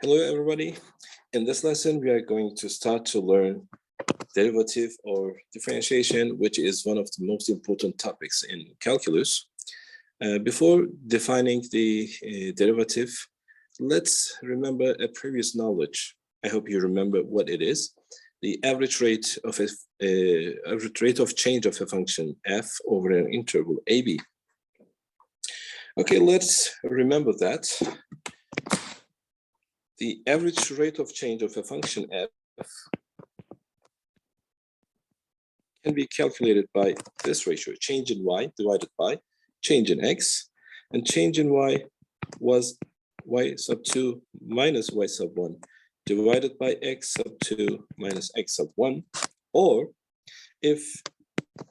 Hello, everybody. In this lesson, we are going to start to learn derivative or differentiation, which is one of the most important topics in calculus. Before defining the derivative, let's remember a previous knowledge. I hope you remember what it is. The average rate of change of a function f over an interval ab. Okay, let's remember that. The average rate of change of a function f can be calculated by this ratio, change in y divided by change in x, and change in y was y sub 2 minus y sub 1 divided by x sub 2 minus x sub 1, or if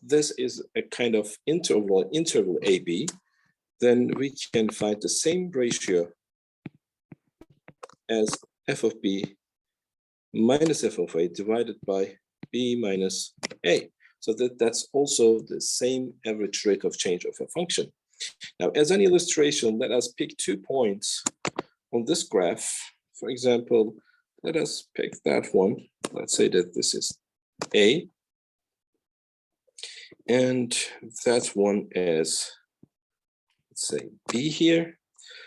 this is a kind of interval AB, then we can find the same ratio as f of b minus f of a divided by b minus a. So that's also the same average rate of change of a function. Now, as an illustration, let us pick 2 points on this graph. For example, let us pick that one. Let's say that this is A, and that one is, let's say, B here.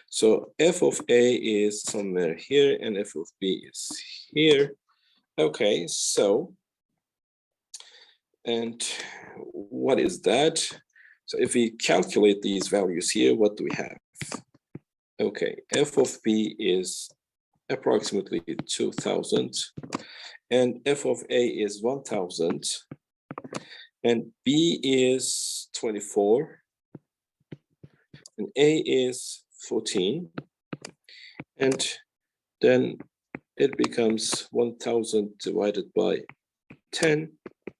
So f of A is somewhere here, and f of B is here. Okay, so, and what is that? So if we calculate these values here, what do we have? Okay, f of B is approximately 2000, and f of A is 1000, and B is 24, and A is 14, and then it becomes 1000 divided by 10,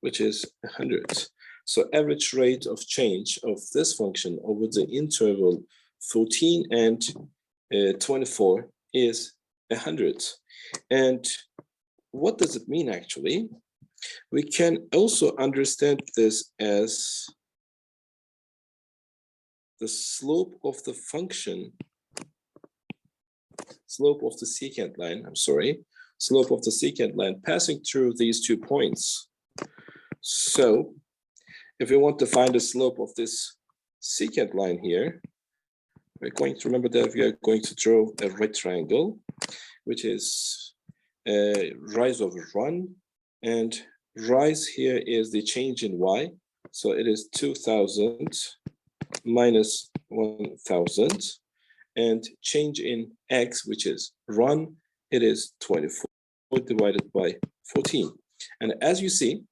which is 100. So average rate of change of this function over the interval 14 and 24 is 100. And what does it mean actually? We can also understand this as the slope of the function, slope of the secant line, slope of the secant line passing through these 2 points. So if we want to find the slope of this secant line here, we're going to remember that we are going to draw a right triangle, which is rise over run, and rise here is the change in y. So it is 2000 minus 1000, and change in x, which is run, it is 24 divided by 14. And as you see,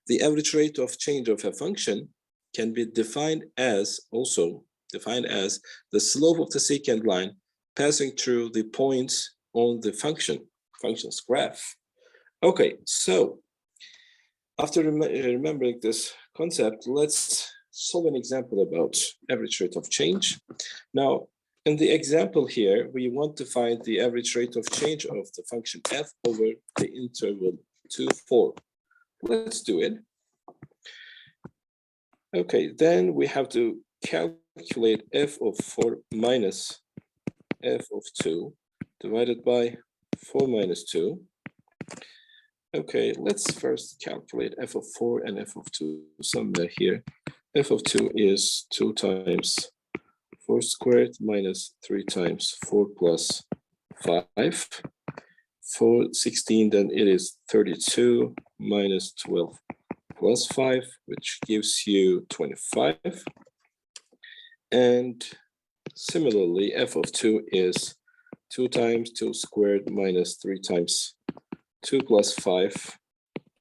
the average rate of change of a function can be defined as the slope of the secant line passing through the points on the function's graph. Okay, so after remembering this concept, let's solve an example about average rate of change. Now, in the example here, we want to find the average rate of change of the function f over the interval 2, 4. Let's do it. Okay, then we have to calculate f of 4 minus f of 2 divided by 4 minus 2. Okay, let's first calculate f of 4 and f of 2 somewhere here. F of 2 is 2 times 4 squared minus 3 times 4 plus 5. For 16, then it is 32 minus 12 plus 5, which gives you 25. And similarly, f of 2 is 2 times 2 squared minus 3 times 2 plus 5.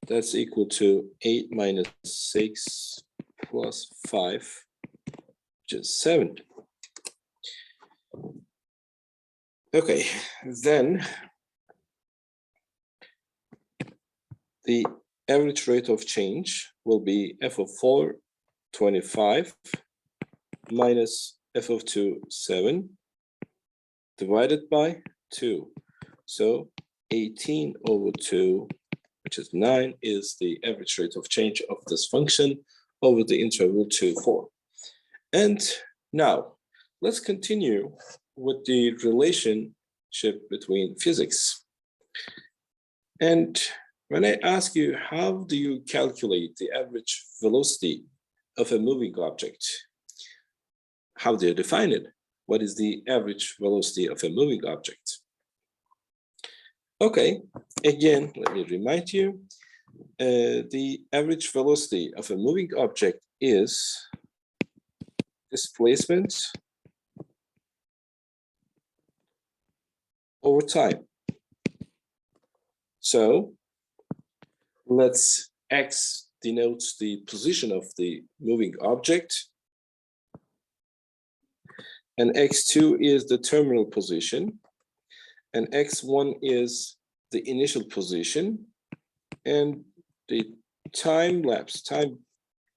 That's equal to 8 minus 6 plus 5, which is 7. Okay, then the average rate of change will be f of 4, 25, minus f of 2, 7, divided by 2. So 18 over 2, which is 9, is the average rate of change of this function over the interval 2, 4. And now let's continue with the relationship relationship between physics. And when I ask you, how do you calculate the average velocity of a moving object? How do you define it? What is the average velocity of a moving object? Okay, again, let me remind you, the average velocity of a moving object is displacement over time. So let's x denotes the position of the moving object, and x2 is the terminal position, and x1 is the initial position, and the time lapse,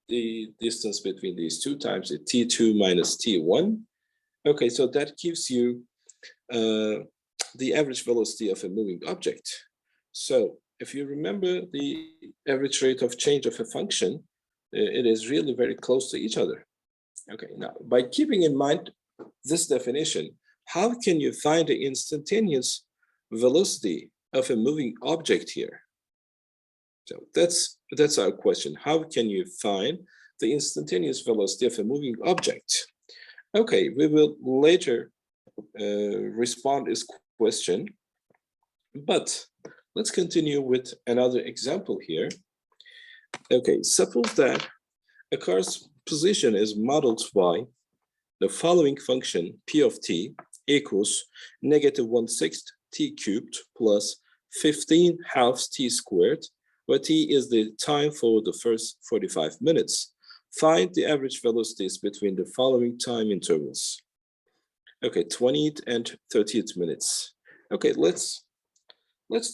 the distance between these two times is t2 minus t1. Okay, so that gives you the average velocity of a moving object. So if you remember the average rate of change of a function, it is really very close to each other. Okay, now by keeping in mind this definition, how can you find the instantaneous velocity of a moving object here? So that's our question. How can you find the instantaneous velocity of a moving object? Okay, we will later respond this question, but let's continue with another example here. Okay, suppose that a car's position is modeled by the following function: p of t equals -1/6 t cubed plus 15 halves t squared, where t is the time for the first 45 minutes. Find the average velocities between the following time intervals. Okay, 20th and 30th minutes. Okay, let's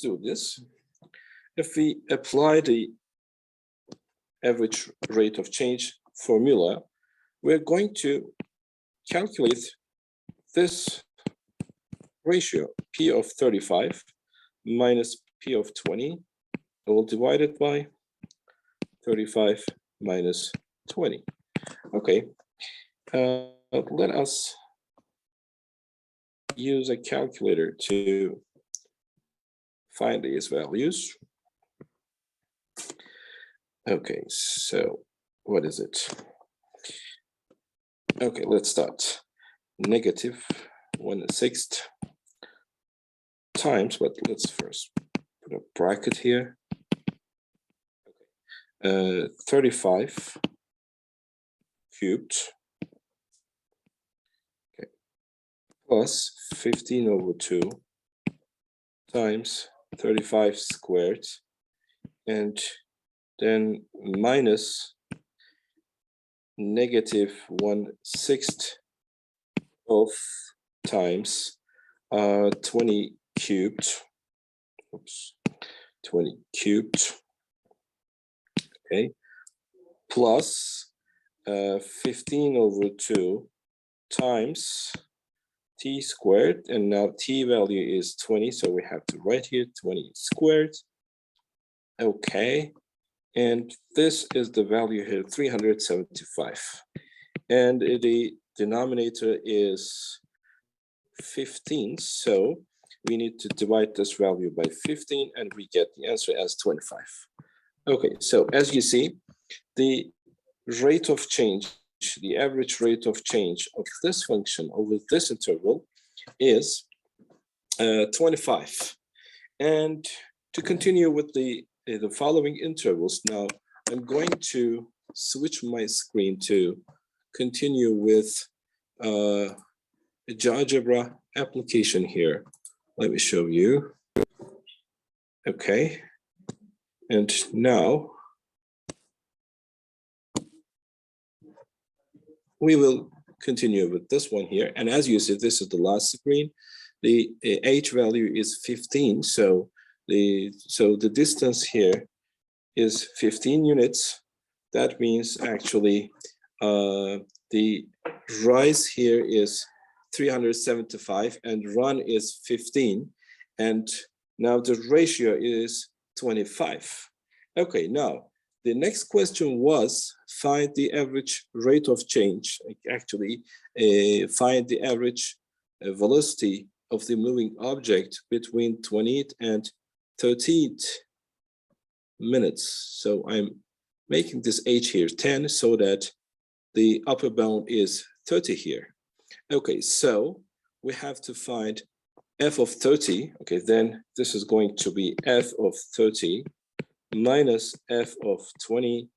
do this. If we apply the average rate of change formula, we're going to calculate this ratio, p of 35 minus p of 20, all divided by 35 minus 20. Okay, let us use a calculator to find these values. Okay, so what is it? Okay, let's start. -1/6 times, but let's first put a bracket here. 35 cubed, okay, plus 15/2 times 35 squared, and then minus -1/6 of times 20 cubed, oops, 20 cubed, okay, plus 15/2 times t squared, and now t value is 20, so we have to write here 20 squared. Okay, and this is the value here, 375, and the denominator is 15, so we need to divide this value by 15, and we get the answer as 25. Okay, so as you see, the rate of change, the average rate of change of this function over this interval is 25. And to continue with the following intervals, now I'm going to switch my screen to continue with a GeoGebra application here. Let me show you. Okay, and now we will continue with this one here. And as you see, this is the last screen. The h value is 15, so the distance here is 15 units. That means actually the rise here is 375 and run is 15, and now the ratio is 25. Okay, now the next question was find the average rate of change, actually find the average velocity of the moving object between 20th and 30th minutes. So I'm making this h here 10 so that the upper bound is 30 here. Okay, so we have to find f of 30. Okay, then this is going to be f of 30 minus f of 20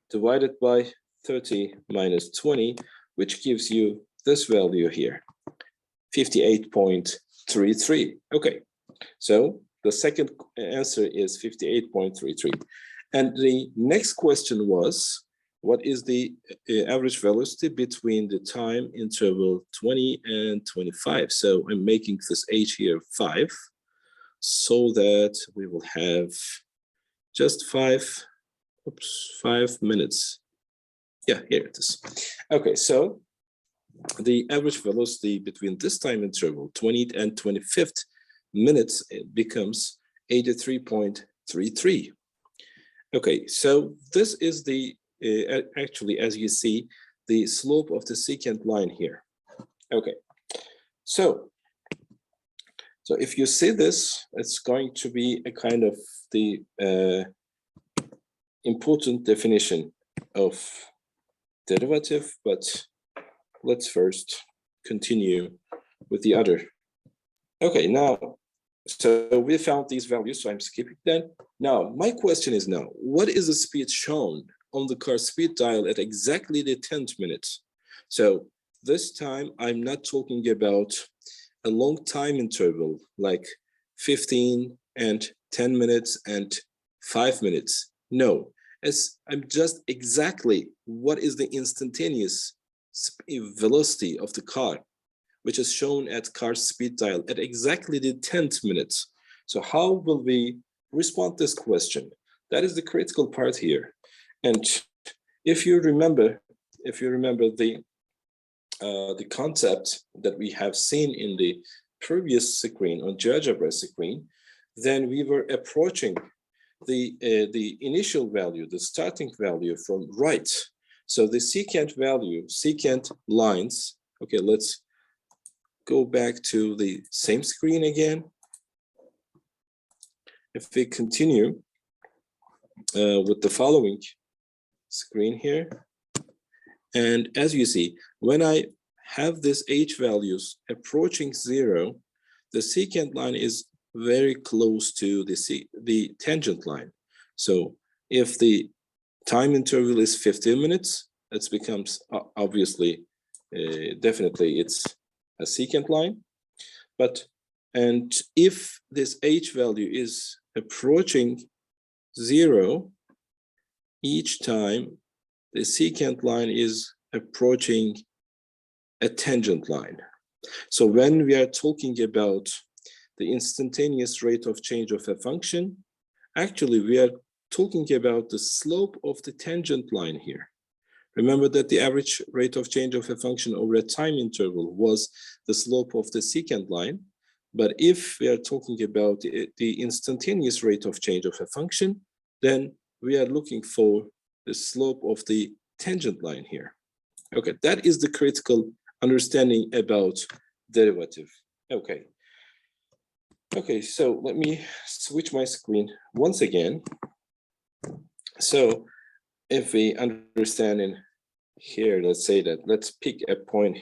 divided by 30 minus 20, which gives you this value here, 58.33. Okay, so the second answer is 58.33. And the next question was, what is the average velocity between the time interval 20 and 25? So I'm making this h here 5, so that we will have just 5 minutes. Yeah, here it is. Okay, so the average velocity between this time interval, 20th and 25th minutes, it becomes 83.33. Okay, so this is the, actually, as you see, the slope of the secant line here. Okay, so if you see this, it's going to be a kind of the important definition of derivative, but let's first continue with the other. Okay, now, so we found these values, so I'm skipping them. Now, my question is now, what is the speed shown on the car speed dial at exactly the 10th minute? So this time, I'm not talking about a long time interval, like 15 and 10 minutes and 5 minutes. No, I'm just exactly what is the instantaneous velocity of the car, which is shown at car speed dial at exactly the 10th minute. So how will we respond to this question? That is the critical part here. And if you remember the concept that we have seen in the previous screen on GeoGebra screen, then we were approaching the initial value, the starting value from right. So the secant value, secant lines. Okay, let's go back to the same screen again. If we continue with the following screen here, and as you see, when I have this h values approaching 0, the secant line is very close to the tangent line. So if the time interval is 15 minutes, it becomes obviously, definitely it's a secant line. And if this h value is approaching 0, each time the secant line is approaching a tangent line. So when we are talking about the instantaneous rate of change of a function, actually we are talking about the slope of the tangent line here. Remember that the average rate of change of a function over a time interval was the slope of the secant line. But if we are talking about the instantaneous rate of change of a function, then we are looking for the slope of the tangent line here. Okay, that is the critical understanding about derivative. Okay. Okay, so let me switch my screen once again. So if we understand in here, let's say that, let's pick a point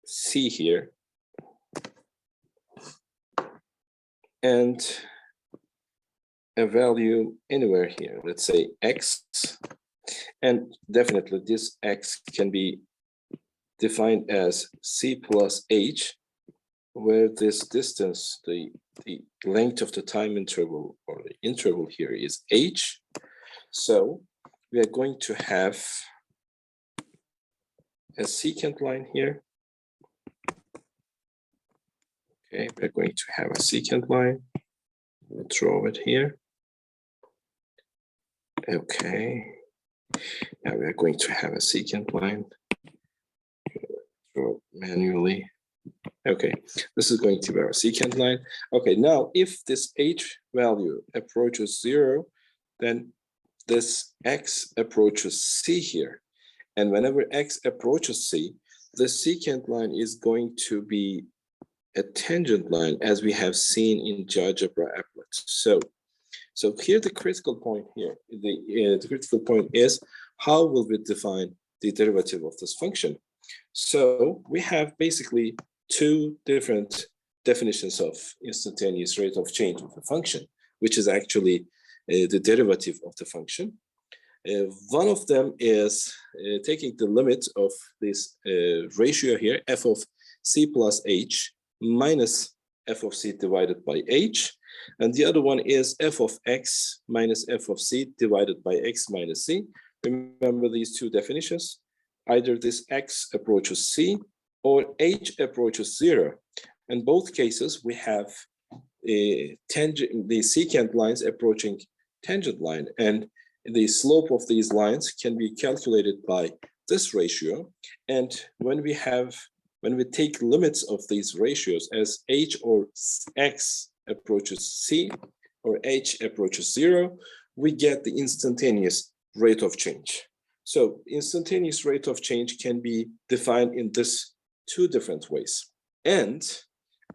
C here. And a value anywhere here, let's say X. And definitely this X can be defined as C plus H, where this distance, the length of the time interval or the interval here is H. So we are going to have a secant line here. Okay, we're going to have a secant line. We'll draw it here. Okay. Now we're going to have a secant line. Draw it manually. Okay, this is going to be our secant line. Okay, now if this H value approaches 0, then this X approaches C here. And whenever X approaches C, the secant line is going to be a tangent line as we have seen in GeoGebra applet. So here the critical point here, the critical point is how will we define the derivative of this function? So we have basically two different definitions of instantaneous rate of change of a function, which is actually the derivative of the function. One of them is taking the limit of this ratio here, f of c plus h minus f of c divided by h. And the other one is f of x minus f of c divided by x minus c. Remember these two definitions. Either this x approaches c or h approaches 0. In both cases, we have the secant lines approaching tangent line, and the slope of these lines can be calculated by this ratio. And when we take limits of these ratios as h or x approaches c or h approaches 0, we get the instantaneous rate of change. So instantaneous rate of change can be defined in this two different ways. And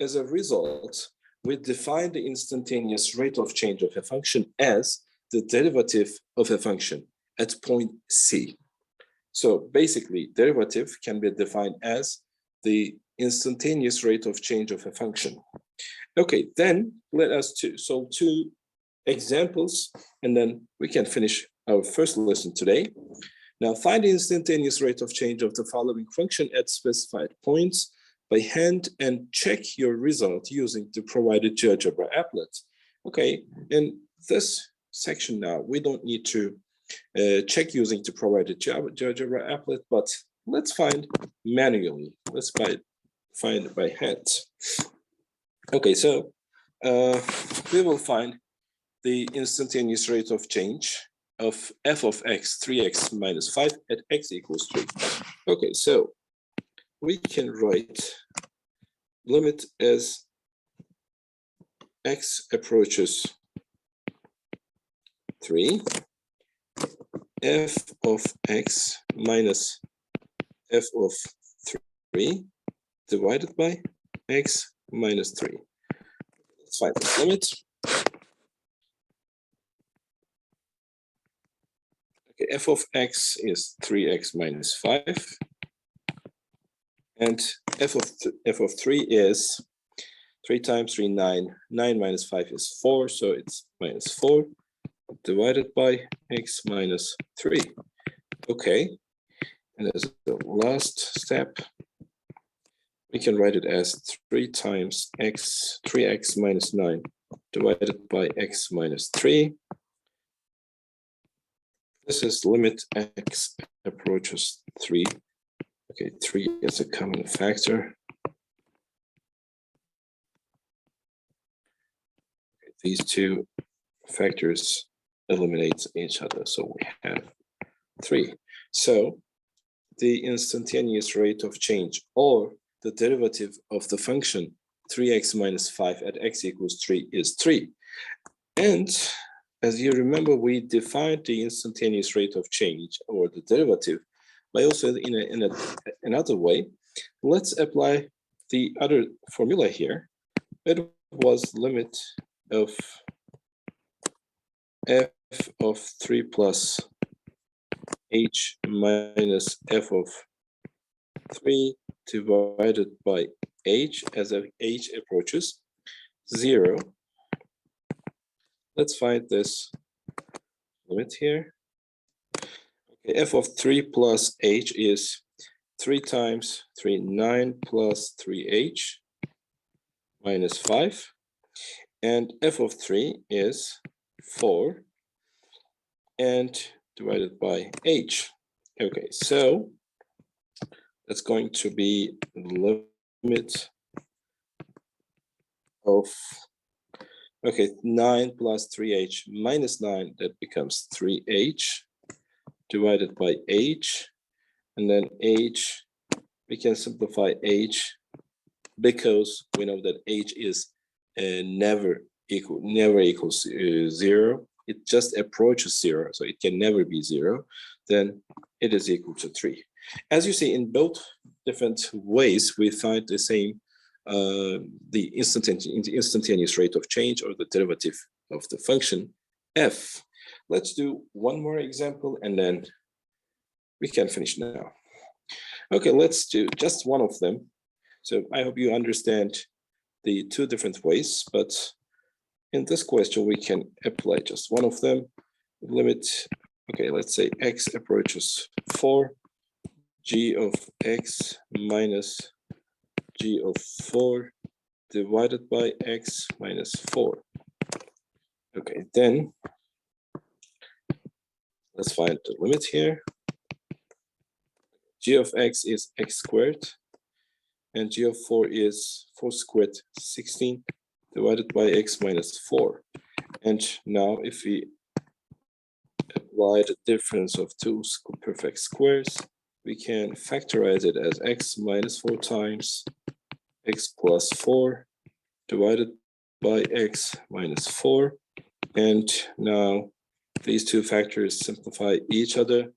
as a result, we define the instantaneous rate of change of a function as the derivative of a function at point C. So basically, derivative can be defined as the instantaneous rate of change of a function. Okay, then let us solve two examples, and then we can finish our first lesson today. Now find the instantaneous rate of change of the following function at specified points by hand and check your result using the provided GeoGebra applet. Okay, in this section now, we don't need to check using the provided GeoGebra applet, but let's find manually. Let's find it by hand. Okay, so we will find the instantaneous rate of change of f of x, 3x minus 5 at x equals 3. Okay, so we can write limit as x approaches 3, f of x minus f of 3 divided by x minus 3. Let's find this limit. Okay, f of x is 3x minus 5. And f of 3 is 3 times 3, 9. 9 minus 5 is 4, so it's minus 4 divided by x minus 3. Okay, and as the last step, we can write it as 3 times x, 3x minus 9 divided by x minus 3. This is limit x approaches 3. Okay, 3 is a common factor. Okay, these two factors eliminate each other, so we have 3. So the instantaneous rate of change, or the derivative of the function 3x minus 5 at x equals 3 is 3. And as you remember, we defined the instantaneous rate of change, or the derivative, by also in another way. Let's apply the other formula here. It was limit of f of 3 plus h minus f of 3 divided by h as h approaches 0. Let's find this limit here. Okay, f of 3 plus h is 3 times 3, 9 plus 3h minus 5. And f of 3 is 4 and divided by h. Okay, so that's going to be the limit of, okay, 9 plus 3h minus 9, that becomes 3h divided by h, and then h, we can simplify h because we know that h is never equals 0. It just approaches 0, so it can never be 0. Then it is equal to 3. As you see, in both different ways, we find the same the instantaneous rate of change or the derivative of the function f. Let's do one more example and then we can finish now. Okay, let's do just one of them. So I hope you understand the two different ways, but in this question, we can apply just one of them. Limit, okay, let's say x approaches 4, g of x minus g of 4 divided by x minus 4. Okay, then let's find the limit here. G of x is x squared, and g of 4 is 4 squared 16 divided by x minus 4. And now if we apply the difference of two perfect squares, we can factorize it as x minus 4 times x plus 4 divided by x minus 4. And now these two factors simplify each other,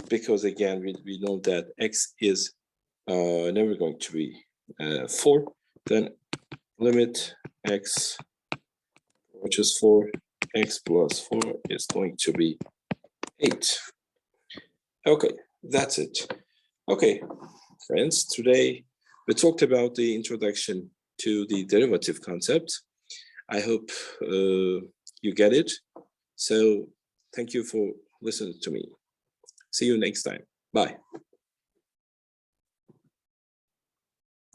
because again, we know that x is never going to be 4. Then limit x, which is 4, x plus 4 is going to be 8. Okay, that's it. Okay, friends, today we talked about the introduction to the derivative concept. I hope you get it. So thank you for listening to me. See you next time. Bye.